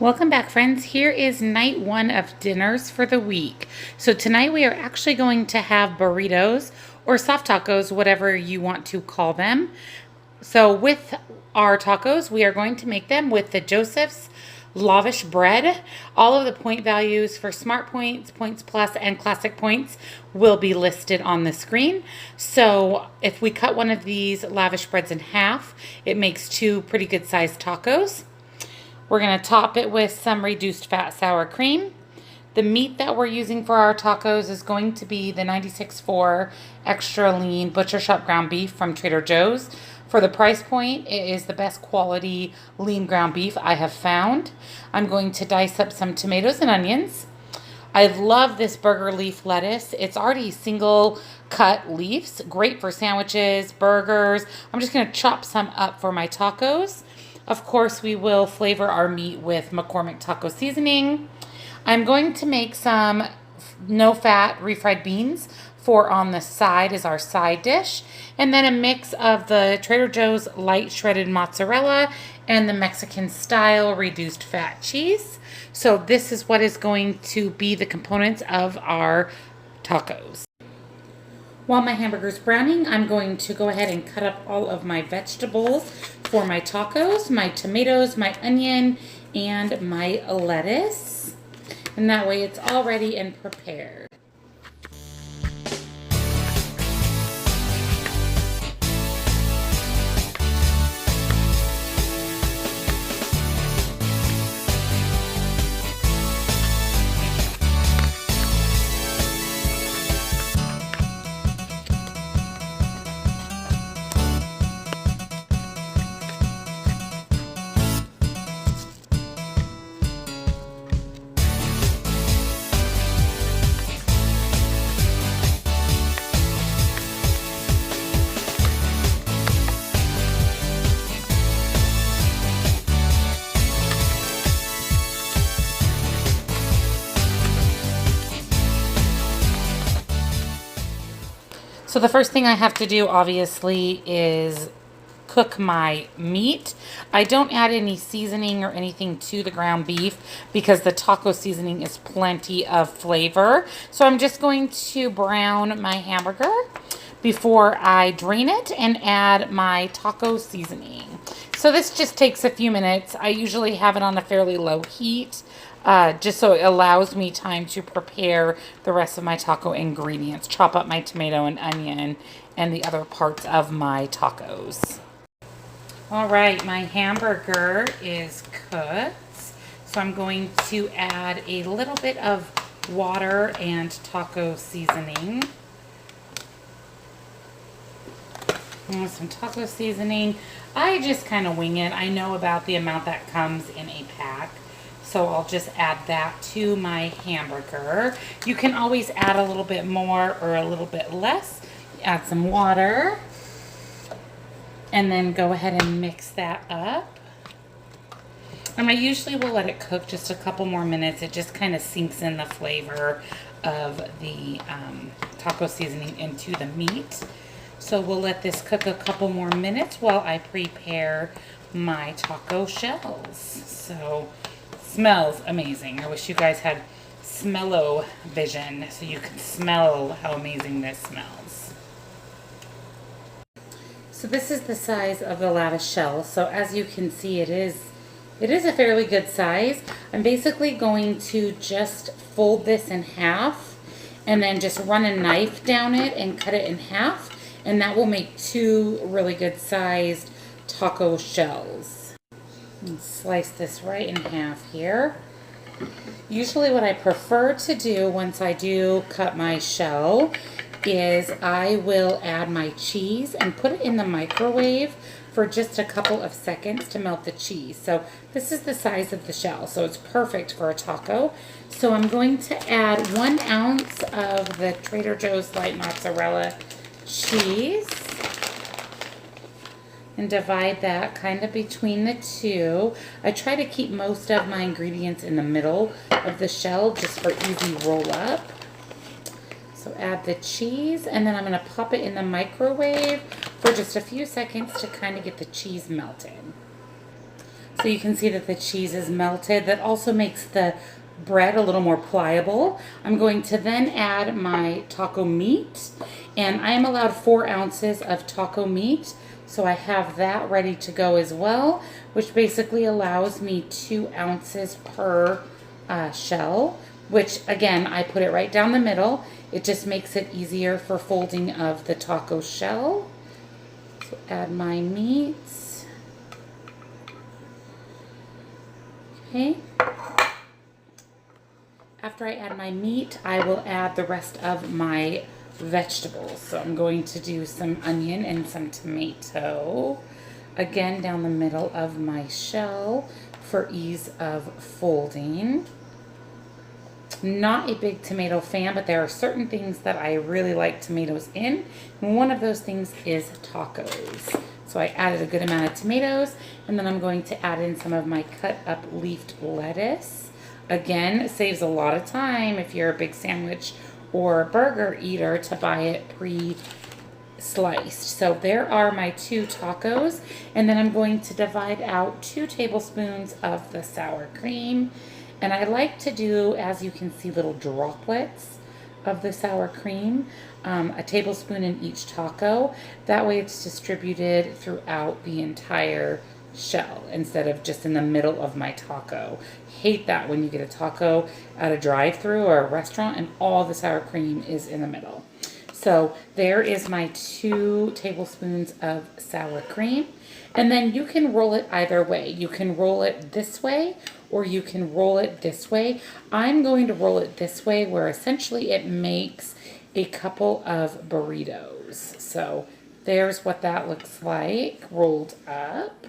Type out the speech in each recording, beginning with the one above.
Welcome back, friends. Here is night one of dinners for the week. So tonight we are actually going to have burritos or soft tacos, whatever you want to call them. So with our tacos, we are going to make them with the Joseph's lavish bread. All of the point values for Smart Points, Points Plus, and Classic Points will be listed on the screen. So if we cut one of these lavish breads in half, it makes two pretty good sized tacos. We're going to top it with some reduced fat sour cream. The meat that we're using for our tacos is going to be the 96.4 extra lean butcher shop ground beef from Trader Joe's. For the price point, it is the best quality lean ground beef I have found. I'm going to dice up some tomatoes and onions. I love this burger leaf lettuce. It's already single cut leaves, great for sandwiches, burgers. I'm just going to chop some up for my tacos. Of course, we will flavor our meat with McCormick taco seasoning. I'm going to make some no-fat refried beans for on the side as our side dish, and then a mix of the Trader Joe's light shredded mozzarella and the Mexican style reduced fat cheese. So this is what is going to be the components of our tacos. While my hamburger's browning, I'm going to go ahead and cut up all of my vegetables for my tacos, my tomatoes, my onion, and my lettuce. And that way it's all ready and prepared. So the first thing I have to do, obviously, is cook my meat. I don't add any seasoning or anything to the ground beef because the taco seasoning is plenty of flavor. So I'm just going to brown my hamburger before I drain it and add my taco seasoning. So this just takes a few minutes. I usually have it on a fairly low heat. Just so it allows me time to prepare the rest of my taco ingredients. Chop up my tomato and onion and the other parts of my tacos. All right, my hamburger is cooked. So I'm going to add a little bit of water and taco seasoning. And some taco seasoning. I just kind of wing it. I know about the amount that comes in a pack. So I'll just add that to my hamburger. You can always add a little bit more or a little bit less. Add some water. And then go ahead and mix that up. And I usually will let it cook just a couple more minutes. It just kind of sinks in the flavor of the taco seasoning into the meat. So we'll let this cook a couple more minutes while I prepare my taco shells. So smells amazing. I wish you guys had smell-o-vision so you can smell how amazing this smells. So this is the size of the lattice shell. So as you can see, it is a fairly good size. I'm basically going to just fold this in half and then just run a knife down it and cut it in half, and that will make two really good sized taco shells. And slice this right in half here. Usually what I prefer to do once I do cut my shell is I will add my cheese and put it in the microwave for just a couple of seconds to melt the cheese. So this is the size of the shell, so it's perfect for a taco. So I'm going to add 1 ounce of the Trader Joe's light mozzarella cheese and divide that kind of between the two. I try to keep most of my ingredients in the middle of the shell just for easy roll up. So add the cheese, and then I'm going to pop it in the microwave for just a few seconds to kind of get the cheese melted. So you can see that the cheese is melted. That also makes the bread a little more pliable. I'm going to then add my taco meat, and I am allowed 4 ounces of taco meat. So I have that ready to go as well, which basically allows me 2 ounces per shell, which again, I put it right down the middle. It just makes it easier for folding of the taco shell. So add my meats. Okay. After I add my meat, I will add the rest of my vegetables. So I'm going to do some onion and some tomato, again down the middle of my shell for ease of folding. Not a big tomato fan, but there are certain things that I really like tomatoes in, and one of those things is tacos. So I added a good amount of tomatoes, and then I'm going to add in some of my cut up leafed lettuce. Again, it saves a lot of time if you're a big sandwich or burger eater to buy it pre-sliced. So there are my 2 tacos, and then I'm going to divide out 2 tablespoons of the sour cream. And I like to do, as you can see, little droplets of the sour cream, a tablespoon in each taco. That way it's distributed throughout the entire shell instead of just in the middle of my taco. Hate that when you get a taco at a drive-thru or a restaurant and all the sour cream is in the middle. So there is my 2 tablespoons of sour cream. And then you can roll it either way. You can roll it this way or you can roll it this way. I'm going to roll it this way, where essentially it makes a couple of burritos. So there's what that looks like rolled up.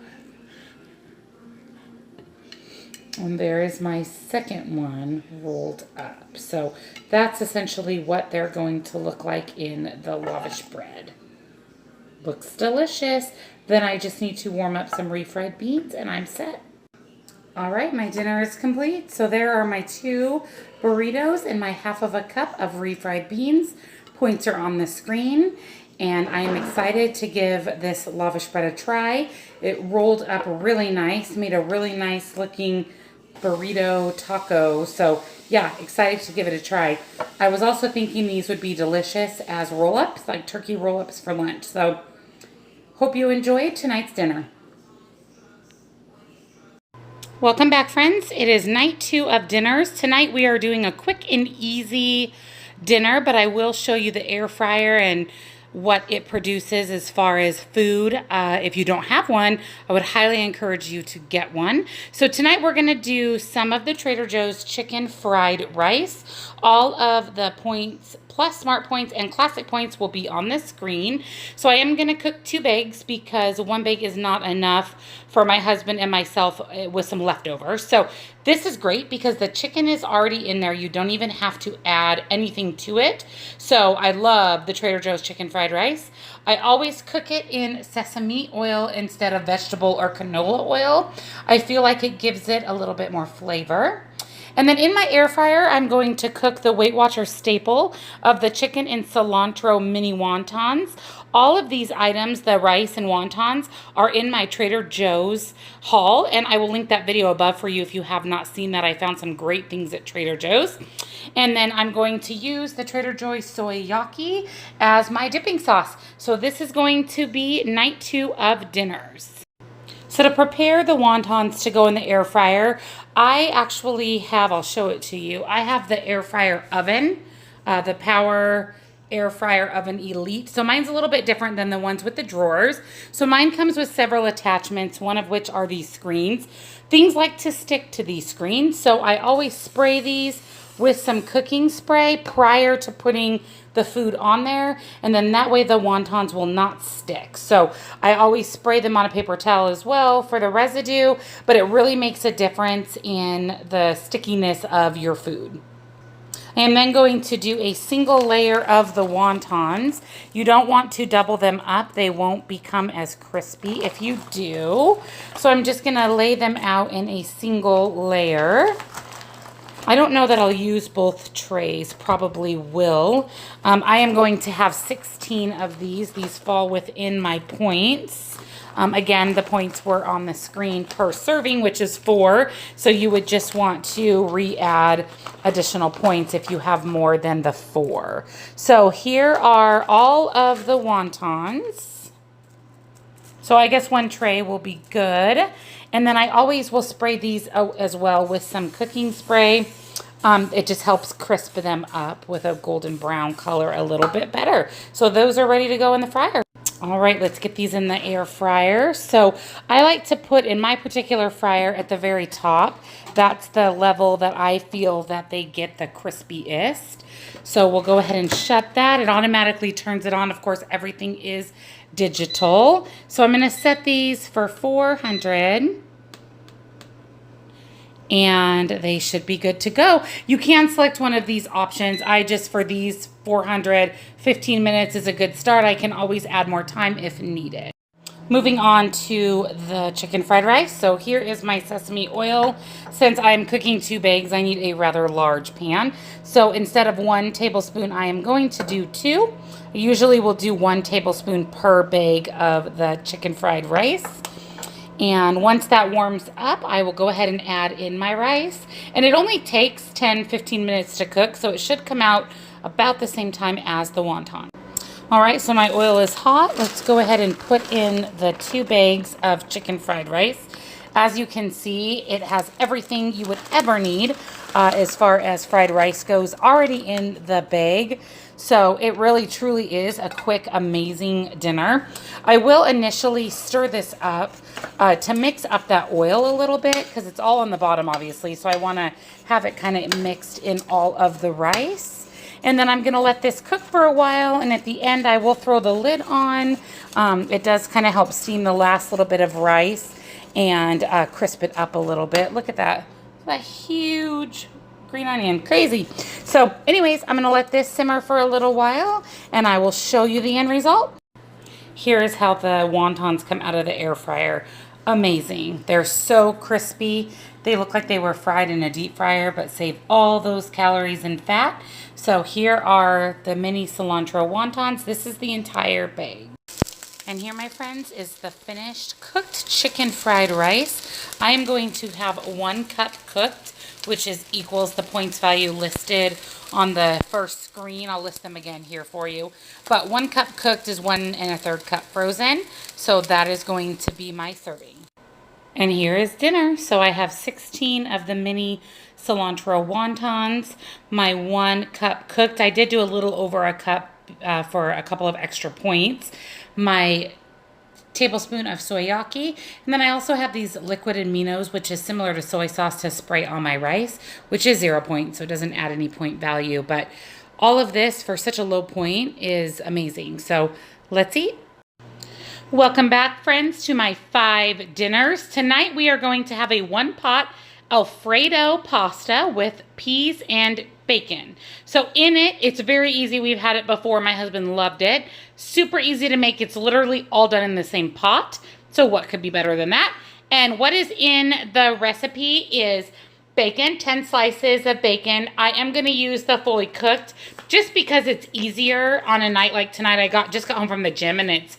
And there is my second one rolled up. So that's essentially what they're going to look like in the lavish bread. Looks delicious. Then I just need to warm up some refried beans and I'm set. All right, my dinner is complete. So there are my 2 burritos and my half of a cup of refried beans. Points are on the screen. And I am excited to give this lavish bread a try. It rolled up really nice, made a really nice looking burrito taco. So yeah, excited to give it a try. I was also thinking these would be delicious as roll-ups, like turkey roll-ups for lunch. So hope you enjoyed tonight's dinner. Welcome back, friends. It is night 2 of dinners. Tonight we are doing a quick and easy dinner, but I will show you the air fryer and what it produces as far as food. If you don't have one, I would highly encourage you to get one. So tonight we're going to do some of the Trader Joe's chicken fried rice. All of the points plus smart points and classic points will be on the screen. So I am going to cook 2 bags because 1 bag is not enough for my husband and myself with some leftovers. So this is great because the chicken is already in there. You don't even have to add anything to it. So I love the Trader Joe's chicken fried rice. I always cook it in sesame oil instead of vegetable or canola oil. I feel like it gives it a little bit more flavor. And then in my air fryer, I'm going to cook the Weight Watchers staple of the chicken and cilantro mini wontons. All of these items, the rice and wontons, are in my Trader Joe's haul, and I will link that video above for you if you have not seen that. I found some great things at Trader Joe's. And then I'm going to use the Trader Joe's soy yaki as my dipping sauce. So this is going to be night 2 of dinners. So to prepare the wontons to go in the air fryer, I actually have, I'll show it to you. I have the air fryer oven, the Power Air Fryer Oven Elite. So mine's a little bit different than the ones with the drawers. So mine comes with several attachments, one of which are these screens. Things like to stick to these screens. So I always spray these with some cooking spray prior to putting the food on there, and then that way the wontons will not stick. So I always spray them on a paper towel as well for the residue, but it really makes a difference in the stickiness of your food. I am then going to do a single layer of the wontons. You don't want to double them up. They won't become as crispy if you do. So I'm just gonna lay them out in a single layer. I don't know that I'll use both trays, probably will. I am going to have 16 of these. These fall within my points. Again, the points were on the screen per serving, which is 4. So you would just want to re-add additional points if you have more than the 4. So here are all of the wontons. So I guess 1 tray will be good. And then I always will spray these out as well with some cooking spray. It just helps crisp them up with a golden brown color a little bit better. So those are ready to go in the fryer. All right, let's get these in the air fryer. So I like to put in my particular fryer at the very top. That's the level that I feel that they get the crispiest. So we'll go ahead and shut that. It automatically turns it on. Of course, everything is digital. So I'm going to set these for 400. And they should be good to go. You can select one of these options. I just, for these 400, 15 minutes is a good start. I can always add more time if needed. Moving on to the chicken fried rice. So here is my sesame oil. Since I'm cooking 2 bags, I need a rather large pan. So instead of 1 tablespoon, I am going to do 2. I usually will do 1 tablespoon per bag of the chicken fried rice. And once that warms up, I will go ahead and add in my rice. And it only takes 10-15 minutes to cook, so it should come out about the same time as the wonton. All right, so my oil is hot. Let's go ahead and put in the 2 bags of chicken fried rice. As you can see, it has everything you would ever need as far as fried rice goes already in the bag. So it really truly is a quick, amazing dinner. I will initially stir this up to mix up that oil a little bit because it's all on the bottom, obviously. So I want to have it kind of mixed in all of the rice. And then I'm going to let this cook for a while. And at the end, I will throw the lid on. It does kind of help steam the last little bit of rice and crisp it up a little bit. Look at that. That huge green onion. Crazy. So anyways, I'm going to let this simmer for a little while and I will show you the end result. Here is how the wontons come out of the air fryer. Amazing. They're so crispy. They look like they were fried in a deep fryer, but save all those calories and fat. So here are the mini cilantro wontons. This is the entire bag. And here, my friends, is the finished cooked chicken fried rice. I am going to have 1 cup cooked, which equals the points value listed on the first screen. I'll list them again here for you. But 1 cup cooked is 1 1/3 cup frozen. So that is going to be my serving. And here is dinner. So I have 16 of the mini cilantro wontons, my 1 cup cooked. I did do a little over a cup for a couple of extra points. My tablespoon of soyaki, and then I also have these liquid aminos, which is similar to soy sauce, to spray on my rice, which is 0 points, so it doesn't add any point value. But all of this for such a low point is amazing. So let's eat. Welcome back, friends, to my 5 dinners. Tonight we are going to have a 1-pot alfredo pasta with peas and bacon. So in it, it's very easy. We've had it before. My husband loved it. Super easy to make. It's literally all done in the same pot. So what could be better than that? And what is in the recipe is bacon, 10 slices of bacon. I am going to use the fully cooked just because it's easier on a night like tonight. I just got home from the gym and it's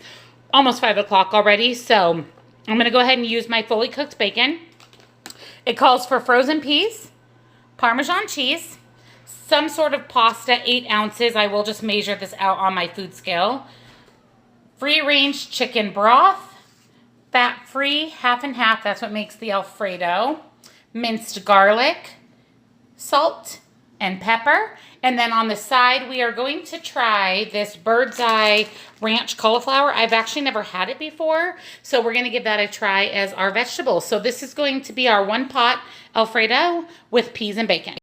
almost 5 o'clock already. So I'm going to go ahead and use my fully cooked bacon. It calls for frozen peas, Parmesan cheese, some sort of pasta, 8 ounces. I will just measure this out on my food scale. Free-range chicken broth, fat-free, half and half. That's what makes the Alfredo. Minced garlic, salt, and pepper. And then on the side, we are going to try this Bird's Eye Ranch cauliflower. I've actually never had it before, so we're going to give that a try as our vegetable. So this is going to be our 1-pot Alfredo with peas and bacon.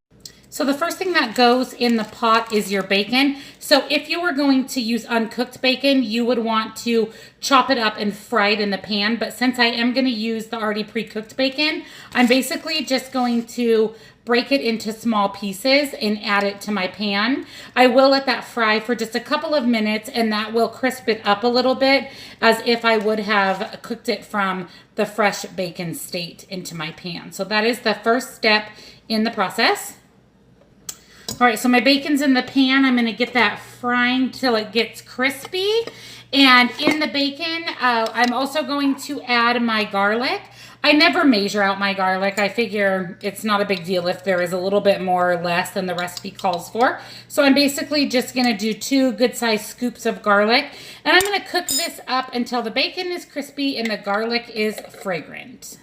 So the first thing that goes in the pot is your bacon. So if you were going to use uncooked bacon, you would want to chop it up and fry it in the pan. But since I am going to use the already pre-cooked bacon, I'm basically just going to break it into small pieces and add it to my pan. I will let that fry for just a couple of minutes, and that will crisp it up a little bit as if I would have cooked it from the fresh bacon state into my pan. So that is the first step in the process. All right, so my bacon's in the pan. I'm going to get that frying till it gets crispy. And in the bacon, I'm also going to add my garlic. I never measure out my garlic. I figure it's not a big deal if there is a little bit more or less than the recipe calls for. So I'm basically just going to do 2 good-sized scoops of garlic. And I'm going to cook this up until the bacon is crispy and the garlic is fragrant.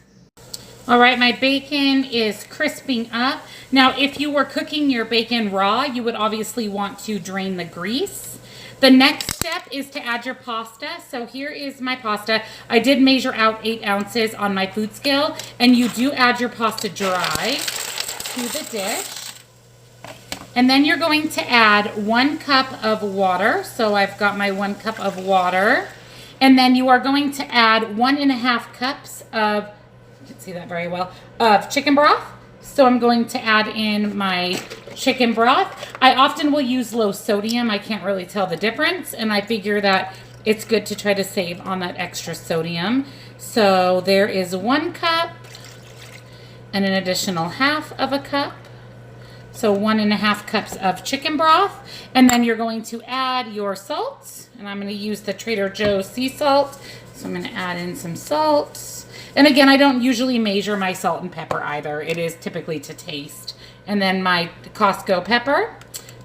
All right, my bacon is crisping up. Now, if you were cooking your bacon raw, you would obviously want to drain the grease. The next step is to add your pasta. So here is my pasta. I did measure out 8 ounces on my food scale, and you do add your pasta dry to the dish. And then you're going to add 1 cup of water. So I've got my 1 cup of water. And then you are going to add 1.5 cups of, you can see that very well, of chicken broth. So I'm going to add in my chicken broth. I often will use low sodium. I can't really tell the difference, and I figure that it's good to try to save on that extra sodium. So there is 1 cup and an additional 1/2 cup. So 1.5 cups of chicken broth. And then you're going to add your salt, and I'm going to use the Trader Joe's sea salt. So I'm going to add in some salt. And again, I don't usually measure my salt and pepper either. It is typically to taste. And then my Costco pepper.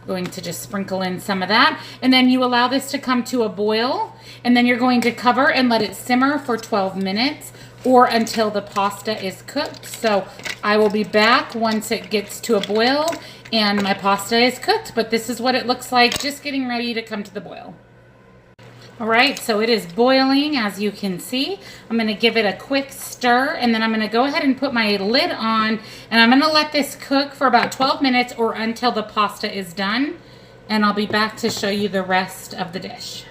I'm going to just sprinkle in some of that. And then you allow this to come to a boil. And then you're going to cover and let it simmer for 12 minutes or until the pasta is cooked. So I will be back once it gets to a boil and my pasta is cooked. But this is what it looks like, just getting ready to come to the boil. All right, so it is boiling, as you can see. I'm going to give it a quick stir, and then I'm going to go ahead and put my lid on, and I'm going to let this cook for about 12 minutes or until the pasta is done, and I'll be back to show you the rest of the dish.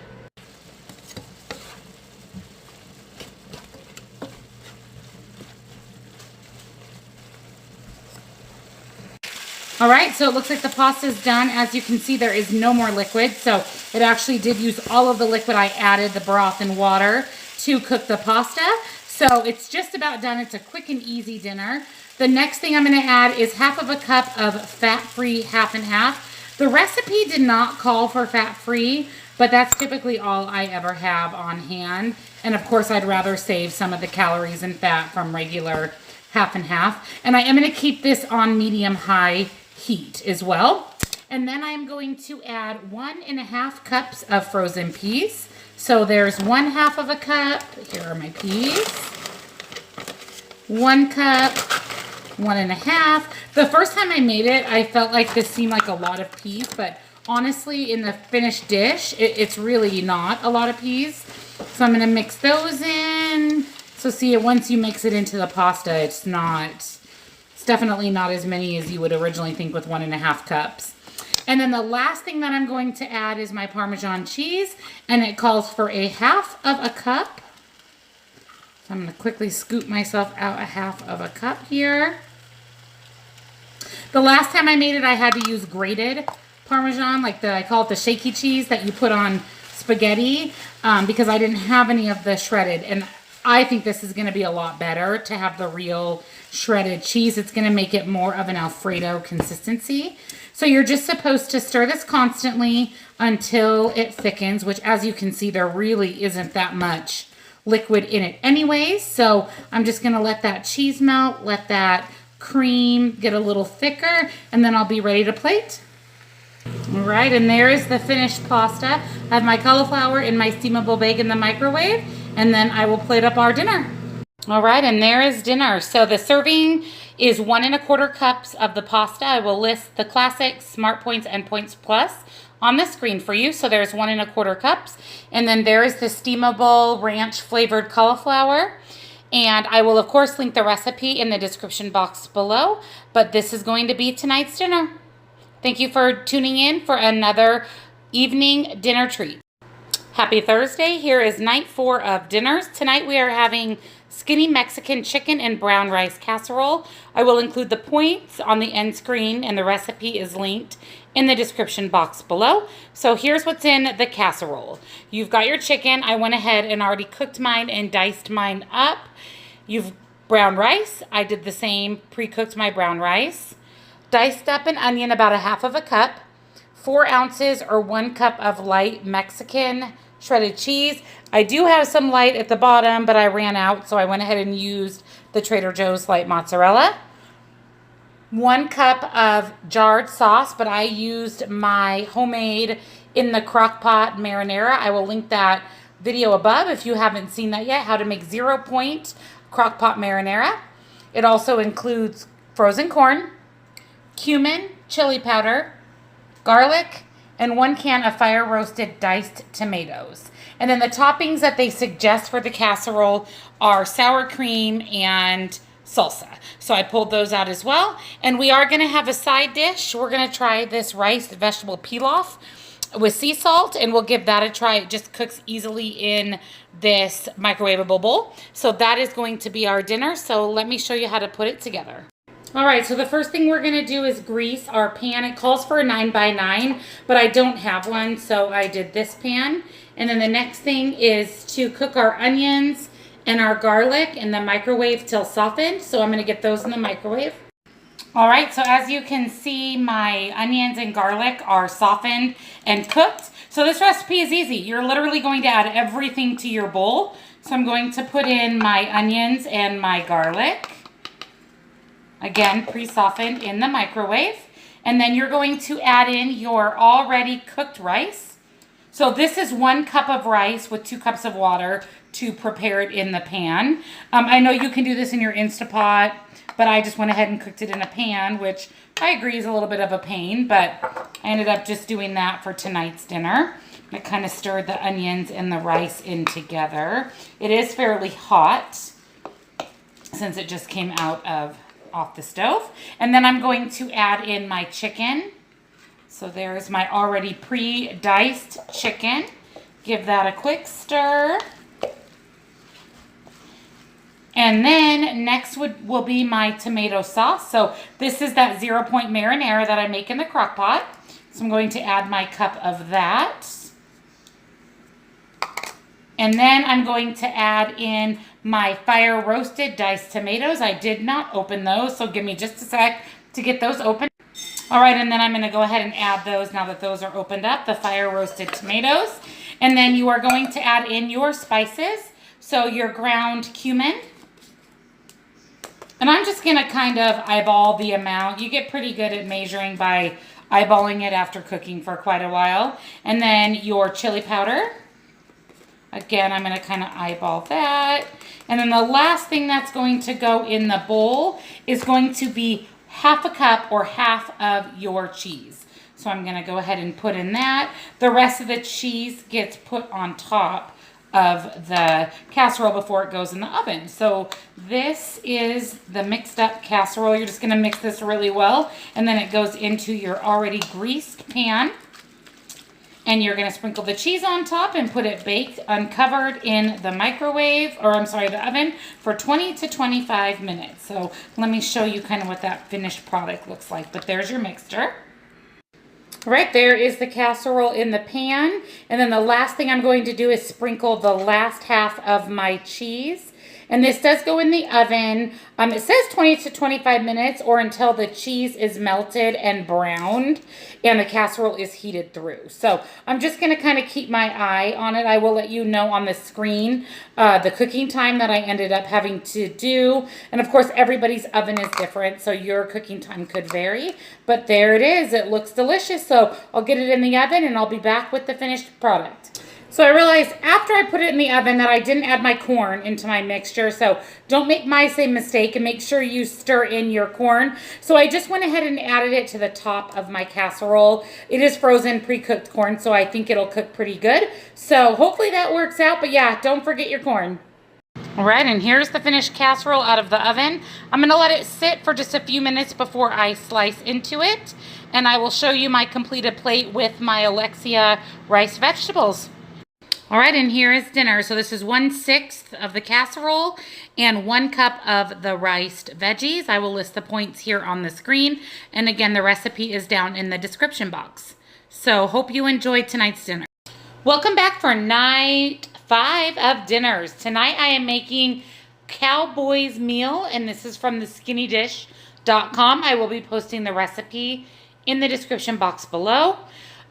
All right, so it looks like the pasta is done. As you can see, there is no more liquid. So it actually did use all of the liquid I added, the broth and water, to cook the pasta. So it's just about done. It's a quick and easy dinner. The next thing I'm going to add is 1/2 cup of fat-free 1/2. The recipe did not call for fat-free, but that's typically all I ever have on hand. And of course, I'd rather save some of the calories and fat from regular 1/2. And I am going to keep this on medium-high heat as well. And then I'm going to add 1.5 cups of frozen peas. So there's 1/2 cup. Here are my peas. 1 cup, 1.5. The first time I made it, I felt like this seemed like a lot of peas, but honestly, in the finished dish, it's really not a lot of peas. So I'm going to mix those in. So see, once you mix it into the pasta, it's definitely not as many as you would originally think with 1.5 cups. And then the last thing that I'm going to add is my Parmesan cheese, and it calls for 1/2 cup. So I'm going to quickly scoop myself out 1/2 cup here. The last time I made it, I had to use grated Parmesan, like I call it the shaky cheese that you put on spaghetti, because I didn't have any of the shredded. And I think this is going to be a lot better to have the real shredded cheese. It's going to make it more of an Alfredo consistency. So you're just supposed to stir this constantly until it thickens, which as you can see, there really isn't that much liquid in it anyways. So I'm just going to let that cheese melt, let that cream get a little thicker, and then I'll be ready to plate. All right, and there is the finished pasta. I have my cauliflower in my steamable bag in the microwave, and then I will plate up our dinner. All right, and there is dinner. So the serving is 1.25 cups of the pasta. I will list the classic, Smart Points, and Points Plus on the screen for you. So there's 1.25 cups. And then there is the steamable ranch flavored cauliflower. And I will, of course, link the recipe in the description box below. But this is going to be tonight's dinner. Thank you for tuning in for another evening dinner treat. Happy Thursday. Here is night 4 of dinners. Tonight we are having skinny Mexican chicken and brown rice casserole. I will include the points on the end screen, and the recipe is linked in the description box below. So here's what's in the casserole. You've got your chicken. I went ahead and already cooked mine and diced mine up. You've brown rice. I did the same, pre-cooked my brown rice. Diced up an onion, about 1/2 cup. 4 ounces or 1 cup of light Mexican shredded cheese. I do have some light at the bottom, but I ran out, so I went ahead and used the Trader Joe's light mozzarella. 1 cup of jarred sauce, but I used my homemade in the crock pot marinara. I will link that video above if you haven't seen that yet, how to make 0-point crock pot marinara. It also includes frozen corn, cumin, chili powder, garlic, and 1 can of fire roasted diced tomatoes. And then the toppings that they suggest for the casserole are sour cream and salsa. So I pulled those out as well. And we are going to have a side dish. We're going to try this rice vegetable pilaf with sea salt, and we'll give that a try. It just cooks easily in this microwavable bowl. So that is going to be our dinner. So let me show you how to put it together. All right, so the first thing we're going to do is grease our pan. It calls for a 9x9, but I don't have one, so I did this pan. And then the next thing is to cook our onions and our garlic in the microwave till softened. So I'm going to get those in the microwave. All right, so as you can see, my onions and garlic are softened and cooked. So this recipe is easy. You're literally going to add everything to your bowl. So I'm going to put in my onions and my garlic. Again, pre-softened in the microwave. And then you're going to add in your already cooked rice. So this is 1 cup of rice with 2 cups of water to prepare it in the pan. I know you can do this in your Instapot, but I just went ahead and cooked it in a pan, which I agree is a little bit of a pain, but I ended up just doing that for tonight's dinner. I kind of stirred the onions and the rice in together. It is fairly hot since it just came out off the stove. And then I'm going to add in my chicken. So there's my already pre-diced chicken. Give that a quick stir. And then next will be my tomato sauce. So this is that 0-point marinara that I make in the crock pot. So I'm going to add my cup of that. And then I'm going to add in my fire roasted diced tomatoes. I did not open those, so give me just a sec to get those open. All right, and then I'm going to go ahead and add those now that those are opened up, the fire roasted tomatoes. And then you are going to add in your spices. So your ground cumin. And I'm just going to kind of eyeball the amount. You get pretty good at measuring by eyeballing it after cooking for quite a while. And then your chili powder. Again, I'm going to kind of eyeball that. And then the last thing that's going to go in the bowl is going to be 1/2 cup or half of your cheese. So I'm going to go ahead and put in that. The rest of the cheese gets put on top of the casserole before it goes in the oven. So this is the mixed up casserole. You're just going to mix this really well, and then it goes into your already greased pan. And you're going to sprinkle the cheese on top and put it baked uncovered in the microwave, or I'm sorry, the oven for 20 to 25 minutes. So let me show you kind of what that finished product looks like. But there's your mixture. Right there is the casserole in the pan. And then the last thing I'm going to do is sprinkle the last half of my cheese. And this does go in the oven. It says 20 to 25 minutes or until the cheese is melted and browned and the casserole is heated through. So I'm just going to kind of keep my eye on it. I will let you know on the screen the cooking time that I ended up having to do. And of course, everybody's oven is different, so your cooking time could vary. But there it is. It looks delicious. So I'll get it in the oven and I'll be back with the finished product. So I realized after I put it in the oven that I didn't add my corn into my mixture. So don't make my same mistake and make sure you stir in your corn. So I just went ahead and added it to the top of my casserole. It is frozen pre-cooked corn, so I think it'll cook pretty good. So hopefully that works out. But yeah, don't forget your corn. All right, and here's the finished casserole out of the oven. I'm going to let it sit for just a few minutes before I slice into it. And I will show you my completed plate with my Alexia rice vegetables. All right, and here is dinner. So this is 1/6 of the casserole and 1 cup of the riced veggies. I will list the points here on the screen. And again, the recipe is down in the description box. So hope you enjoyed tonight's dinner. Welcome back for night 5 of dinners. Tonight I am making Cowboy's meal, and this is from the skinnydish.com. I will be posting the recipe in the description box below.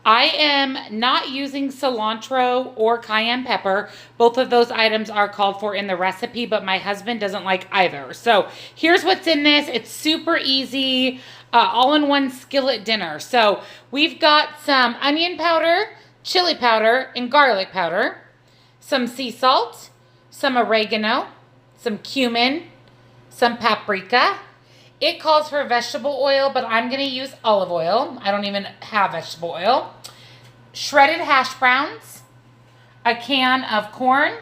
I am not using cilantro or cayenne pepper. Both of those items are called for in the recipe, but my husband doesn't like either. So here's what's in this. It's super easy, all-in-one skillet dinner. So we've got some onion powder, chili powder, and garlic powder, some sea salt, some oregano, some cumin, some paprika. It calls for vegetable oil, but I'm going to use olive oil. I don't even have vegetable oil. Shredded hash browns, a can of corn,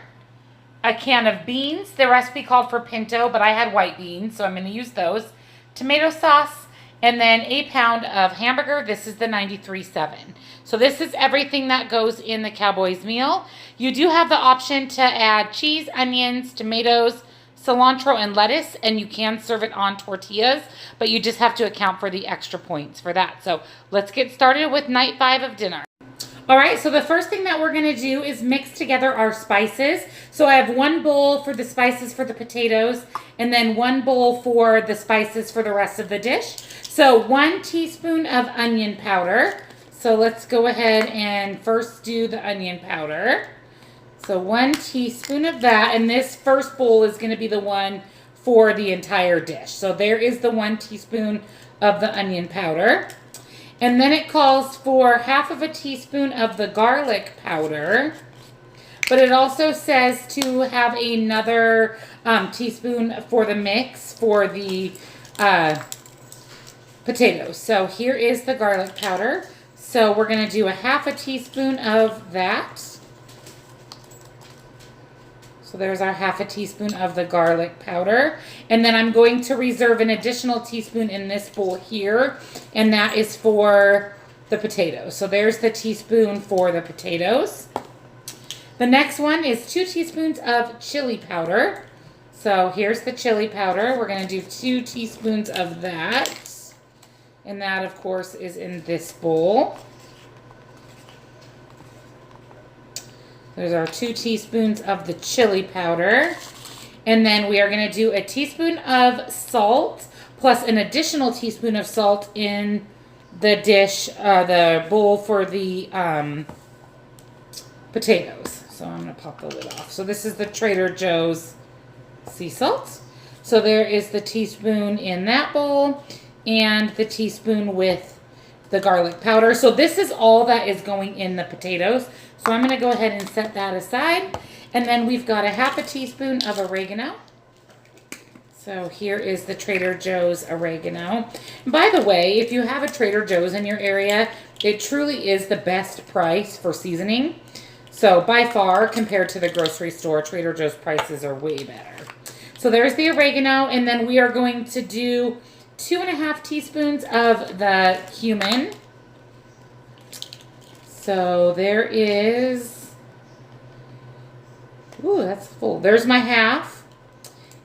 a can of beans. The recipe called for pinto, but I had white beans, so I'm going to use those. Tomato sauce, and then a pound of hamburger. This is the 93.7. So this is everything that goes in the Cowboy's meal. You do have the option to add cheese, onions, tomatoes, cilantro, and lettuce, and you can serve it on tortillas, but you just have to account for the extra points for that. So let's get started with night 5 of dinner. All right, so the first thing that we're going to do is mix together our spices. So I have 1 bowl for the spices for the potatoes, and then 1 bowl for the spices for the rest of the dish. So 1 teaspoon of onion powder. So let's go ahead and first do the onion powder. So 1 teaspoon of that, and this first bowl is going to be the one for the entire dish. So there is the 1 teaspoon of the onion powder. And then it calls for half of a teaspoon of the garlic powder. But it also says to have another teaspoon for the mix for the potatoes. So here is the garlic powder. So we're going to do a half a teaspoon of that. So there's our half a teaspoon of the garlic powder. And then I'm going to reserve an additional teaspoon in this bowl here. And that is for the potatoes. So there's the teaspoon for the potatoes. The next one is 2 teaspoons of chili powder. So here's the chili powder. We're going to do 2 teaspoons of that. And that, of course, is in this bowl. There's our 2 teaspoons of the chili powder. And then we are going to do a teaspoon of salt plus an additional teaspoon of salt in the dish, the bowl for the potatoes. So I'm going to pop the lid off. So this is the Trader Joe's sea salt. So there is the teaspoon in that bowl and the teaspoon with the garlic powder. So this is all that is going in the potatoes. So I'm going to go ahead and set that aside. And then we've got a half a teaspoon of oregano. So here is the Trader Joe's oregano. And by the way, if you have a Trader Joe's in your area, it truly is the best price for seasoning. So by far, compared to the grocery store, Trader Joe's prices are way better. So there's the oregano. And then we are going to do 2.5 teaspoons of the cumin. So there is, ooh, that's full. There's my half.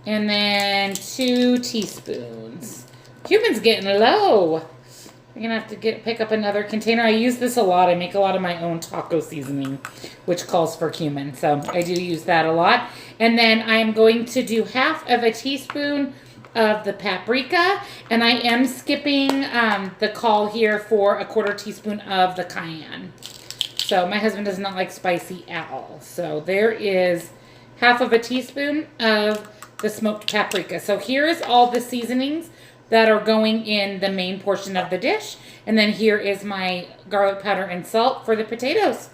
And then 2 teaspoons. Cumin's getting low. I'm going to have to pick up another container. I use this a lot. I make a lot of my own taco seasoning, which calls for cumin. So I do use that a lot. And then I am going to do half of a teaspoon of the paprika, and I am skipping the call here for a 1/4 teaspoon of the cayenne. So my husband does not like spicy at all. So there is half of a teaspoon of the smoked paprika. So here is all the seasonings that are going in the main portion of the dish. And then here is my garlic powder and salt for the potatoes.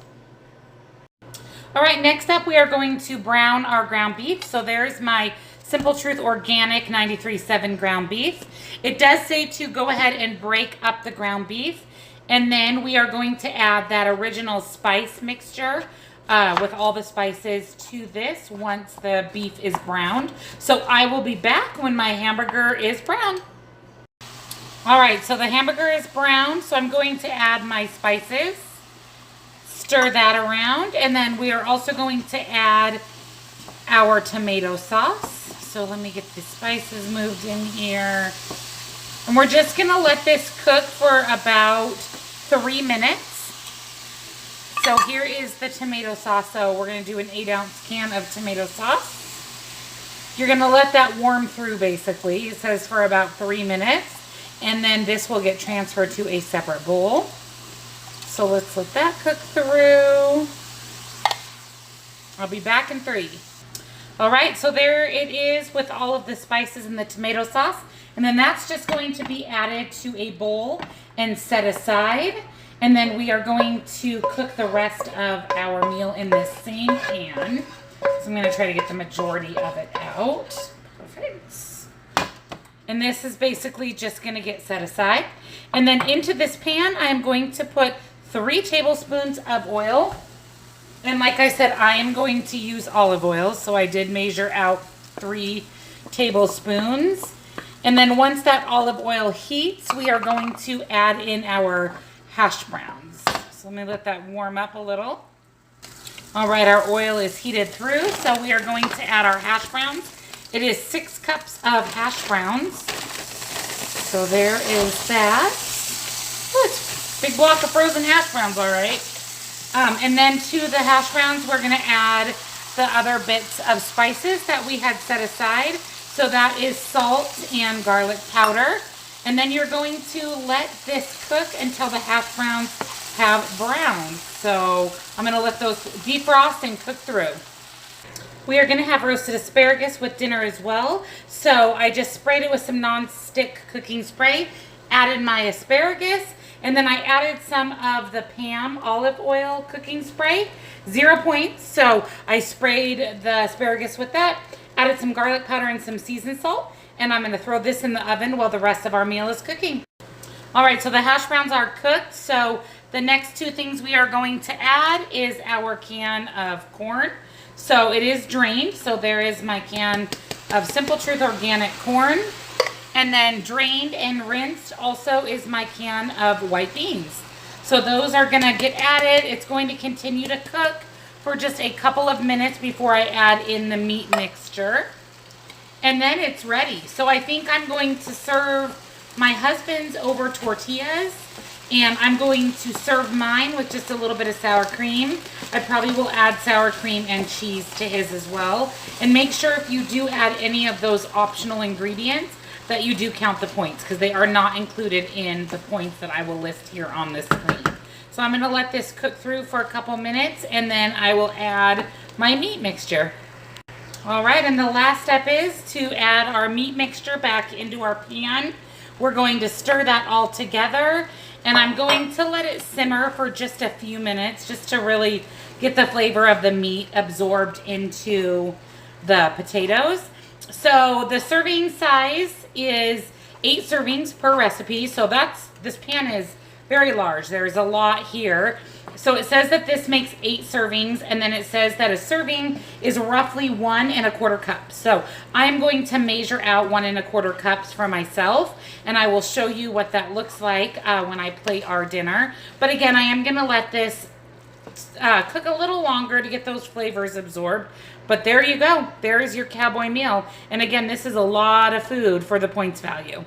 All right, next up we are going to brown our ground beef. So there's my Simple Truth Organic 93.7 ground beef. It does say to go ahead and break up the ground beef. And then we are going to add that original spice mixture with all the spices to this once the beef is browned. So I will be back when my hamburger is brown. All right, so the hamburger is brown. So I'm going to add my spices. Stir that around. And then we are also going to add our tomato sauce. So let me get the spices moved in here. And we're just going to let this cook for about 3 minutes. So here is the tomato sauce. So we're going to do an 8-ounce can of tomato sauce. You're going to let that warm through basically. It says for about 3 minutes. And then this will get transferred to a separate bowl. So let's let that cook through. I'll be back in 3. All right, so there it is with all of the spices and the tomato sauce. And then that's just going to be added to a bowl and set aside. And then we are going to cook the rest of our meal in this same pan. So I'm going to try to get the majority of it out. Perfect. And this is basically just going to get set aside. And then into this pan, I am going to put 3 tablespoons of oil. And like I said, I am going to use olive oil. So I did measure out 3 tablespoons. And then once that olive oil heats, we are going to add in our hash browns. So let me let that warm up a little. All right, our oil is heated through, so we are going to add our hash browns. It is 6 cups of hash browns. So there is that. Oh, it's a big block of frozen hash browns, all right. And then to the hash browns, we're gonna add the other bits of spices that we had set aside. So that is salt and garlic powder. And then you're going to let this cook until the hash browns have browned. So I'm going to let those defrost and cook through. We are going to have roasted asparagus with dinner as well. So I just sprayed it with some non-stick cooking spray, added my asparagus, and then I added some of the Pam olive oil cooking spray. 0 points. So I sprayed the asparagus with that, added some garlic powder and some seasoned salt, and I'm going to throw this in the oven while the rest of our meal is cooking. All right, so the hash browns are cooked. So the next 2 things we are going to add is our can of corn. So it is drained. So there is my can of Simple Truth organic corn. And then drained and rinsed also is my can of white beans. So those are going to get added. It's going to continue to cook for just a couple of minutes before I add in the meat mixture. And then it's ready. So I think I'm going to serve my husband's over tortillas, and I'm going to serve mine with just a little bit of sour cream. I probably will add sour cream and cheese to his as well. And make sure if you do add any of those optional ingredients that you do count the points, because they are not included in the points that I will list here on the screen. So I'm going to let this cook through for a couple minutes, and then I will add my meat mixture. All right, and the last step is to add our meat mixture back into our pan. We're going to stir that all together, and I'm going to let it simmer for just a few minutes just to really get the flavor of the meat absorbed into the potatoes. So the serving size is 8 servings per recipe. So this pan is very large. There's a lot here. So it says that this makes 8 servings, and then it says that a serving is roughly 1 1/4 cups. So I'm going to measure out 1 1/4 cups for myself, and I will show you what that looks like when I plate our dinner. But again, I am going to let this cook a little longer to get those flavors absorbed. But there you go. There is your Cowboy meal. And again, this is a lot of food for the points value.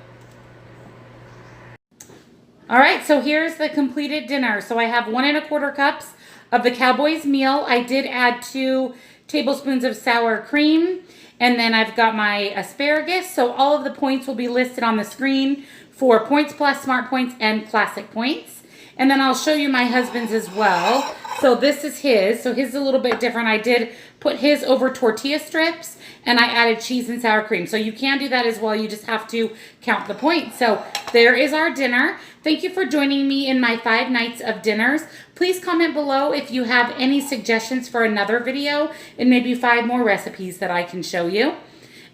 All right, so here's the completed dinner. So I have 1 1/4 cups of the Cowboy's meal. I did add 2 tablespoons of sour cream, and then I've got my asparagus. So all of the points will be listed on the screen for Points Plus, Smart Points, and Classic Points. And then I'll show you my husband's as well. So this is his. So his is a little bit different. I did put his over tortilla strips, and I added cheese and sour cream. So you can do that as well. You just have to count the points. So there is our dinner. Thank you for joining me in my 5 nights of dinners. Please comment below if you have any suggestions for another video and maybe 5 more recipes that I can show you.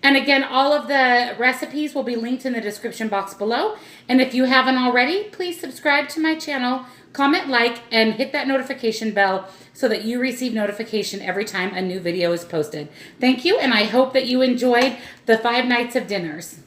And again, all of the recipes will be linked in the description box below. And if you haven't already, please subscribe to my channel, comment, like, and hit that notification bell so that you receive notification every time a new video is posted. Thank you, and I hope that you enjoyed the 5 nights of dinners.